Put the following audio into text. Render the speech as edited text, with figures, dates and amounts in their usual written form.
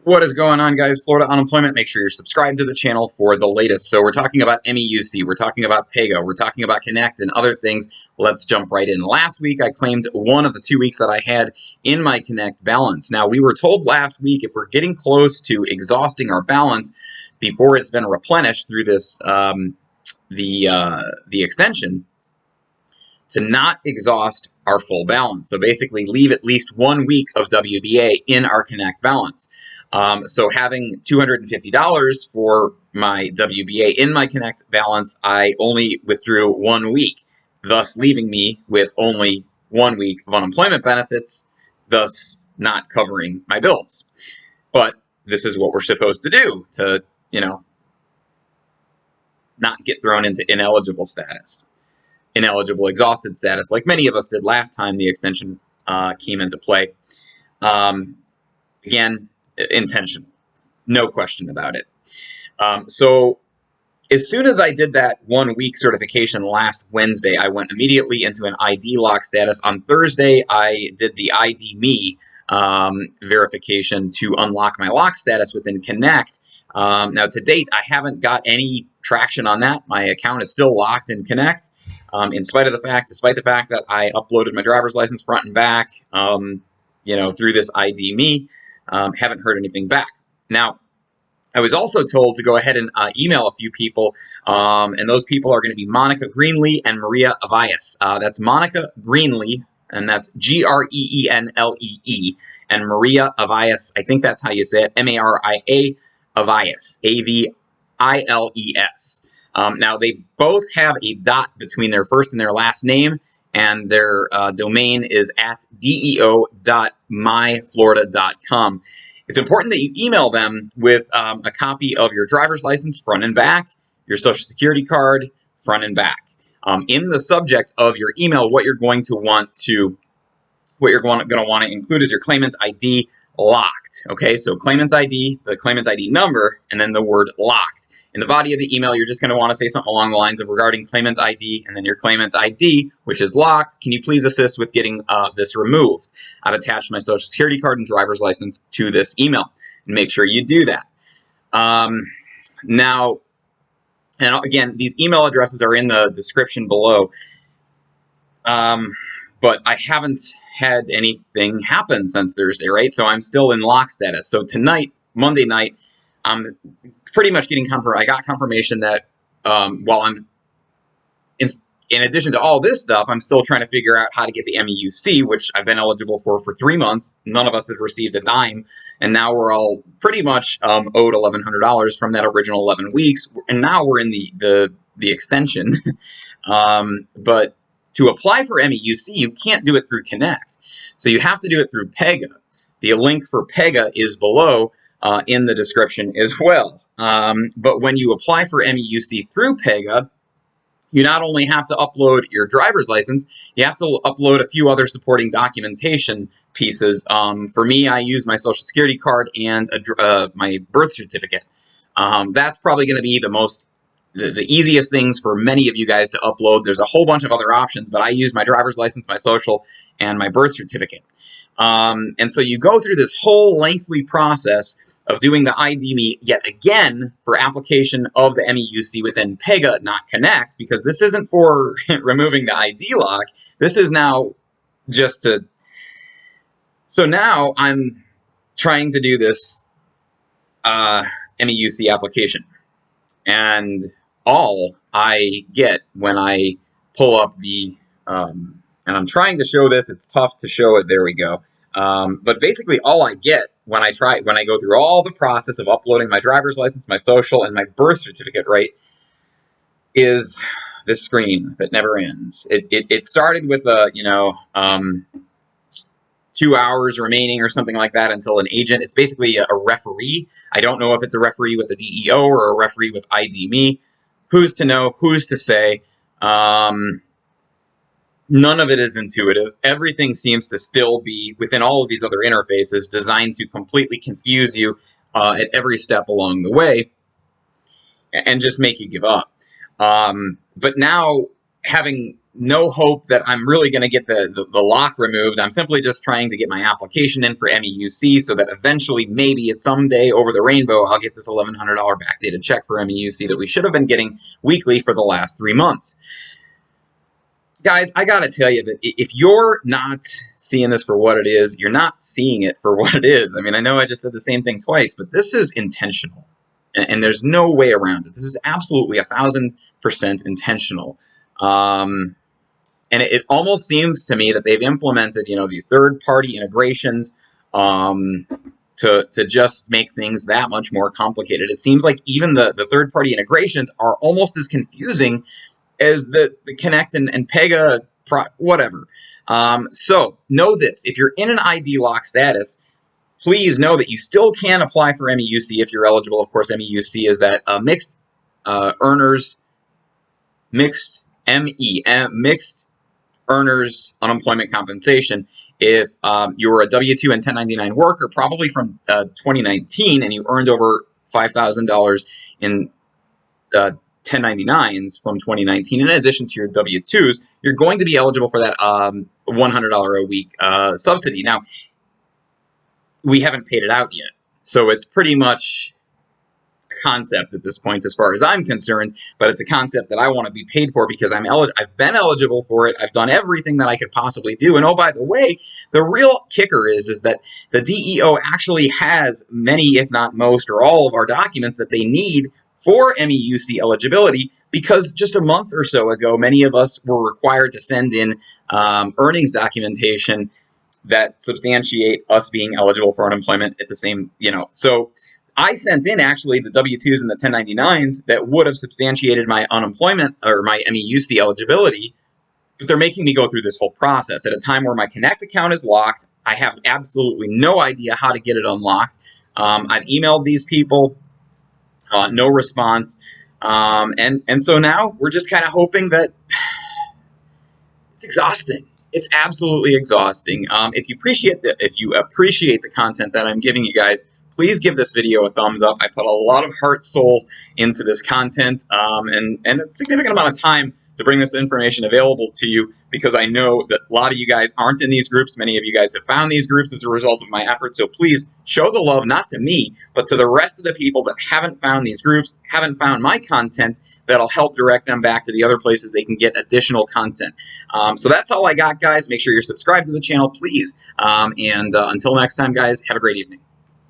What is going on, guys? Florida Unemployment. Make sure you're subscribed to the channel for the latest. So we're talking about MEUC, we're talking about Pega, we're talking about Connect and other things. Let's jump right in. Last week, I claimed one of the 2 weeks that I had in my Connect balance. Now, we were told last week if we're getting close to exhausting our balance before it's been replenished through this the extension, to not exhaust our full balance. So basically leave at least 1 week of WBA in our Connect balance. So having $250 for my WBA in my Connect balance, I only withdrew 1 week, thus leaving me with only 1 week of unemployment benefits, thus not covering my bills. But this is what we're supposed to do to, not get thrown into ineligible status. Ineligible exhausted status, like many of us did last time the extension came into play. Again, intentional, no question about it. So as soon as I did that 1 week certification last Wednesday, I went immediately into an ID lock status. On Thursday, I did the ID Me verification to unlock my lock status within Connect. Now, to date, I haven't got any traction on that. My account is still locked in Connect, despite the fact that I uploaded my driver's license front and back, through this ID Me. Haven't heard anything back. Now, I was also told to go ahead and email a few people, and those people are going to be Monica Greenlee and Maria Avias. That's Monica Greenlee, and that's Greenlee, and Maria Avias, I think that's how you say it, Maria Avias, Aviles. Now, they both have a dot between their first and their last name, and their domain is at deo.myflorida.com. It's important that you email them with a copy of your driver's license front and back, your social security card front and back. In the subject of your email, what you're going to want to include is your claimant ID locked. Okay, so claimant ID, the claimant ID number, and then the word locked. In the body of the email, you're just going to want to say something along the lines of regarding claimant ID, and then your claimant ID, which is locked. Can you please assist with getting this removed? I've attached my social security card and driver's license to this email, and make sure you do that. Now, and again, these email addresses are in the description below, but I haven't had anything happen since Thursday, right? So I'm still in lock status. So tonight, Monday night, I'm pretty much getting I got confirmation that while I'm in addition to all this stuff, I'm still trying to figure out how to get the MEUC, which I've been eligible for 3 months. None of us have received a dime, and now we're all pretty much owed $1,100 from that original 11 weeks, and now we're in the extension. But to apply for MEUC, you can't do it through Connect, so you have to do it through Pega. The link for Pega is below in the description as well. But when you apply for MEUC through Pega, you not only have to upload your driver's license, you have to upload a few other supporting documentation pieces. For me, I use my social security card and my birth certificate. That's probably going to be the easiest things for many of you guys to upload. There's a whole bunch of other options, but I use my driver's license, my social, and my birth certificate. And so you go through this whole lengthy process of doing the ID Me yet again for application of the MEUC within Pega, not Connect, because this isn't for removing the ID lock. This is now just to... So now I'm trying to do this MEUC application. And all I get when I pull up the... and I'm trying to show this. It's tough to show it. There we go. But basically all I get when I go through all the process of uploading my driver's license, my social, and my birth certificate, right, is this screen that never ends. It started with 2 hours remaining or something like that until an agent. It's basically a referee. I don't know if it's a referee with a DEO or a referee with ID Me. Who's to know? Who's to say? None of it is intuitive. Everything seems to still be, within all of these other interfaces, designed to completely confuse you at every step along the way and just make you give up. But now, having no hope that I'm really going to get the lock removed. I'm simply just trying to get my application in for MEUC so that eventually, maybe it's someday over the rainbow, I'll get this $1,100 backdated check for MEUC that we should have been getting weekly for the last 3 months. Guys, I got to tell you that if you're not seeing this for what it is, you're not seeing it for what it is. I mean, I know I just said the same thing twice, but this is intentional. And there's no way around it. This is absolutely 1,000% intentional. And it almost seems to me that they've implemented, these third-party integrations to just make things that much more complicated. It seems like even the third-party integrations are almost as confusing as the Connect and Pega, whatever. So know this: if you're in an ID lock status, please know that you still can apply for MEUC if you're eligible. Of course, MEUC is that mixed earners unemployment compensation. If you're a W-2 and 1099 worker, probably from 2019, and you earned over $5,000 in 1099s from 2019, in addition to your W-2s, you're going to be eligible for that $100 a week subsidy. Now, we haven't paid it out yet, so it's pretty much concept at this point as far as I'm concerned, but it's a concept that I want to be paid for because I've been eligible for it. I've done everything that I could possibly do. And oh, by the way, the real kicker is that the DEO actually has many, if not most, or all of our documents that they need for MEUC eligibility, because just a month or so ago, many of us were required to send in earnings documentation that substantiate us being eligible for unemployment at the same, so I sent in actually the W-2s and the 1099s that would have substantiated my unemployment or my MEUC eligibility, but they're making me go through this whole process at a time where my Connect account is locked. I have absolutely no idea how to get it unlocked. I've emailed these people, no response, and so now we're just kind of hoping that it's exhausting. It's absolutely exhausting. If you appreciate the content that I'm giving you guys, please give this video a thumbs up. I put a lot of heart, soul into this content, and a significant amount of time to bring this information available to you, because I know that a lot of you guys aren't in these groups. Many of you guys have found these groups as a result of my efforts. So please show the love, not to me, but to the rest of the people that haven't found these groups, haven't found my content, that'll help direct them back to the other places they can get additional content. So that's all I got, guys. Make sure you're subscribed to the channel, please. And until next time, guys, have a great evening.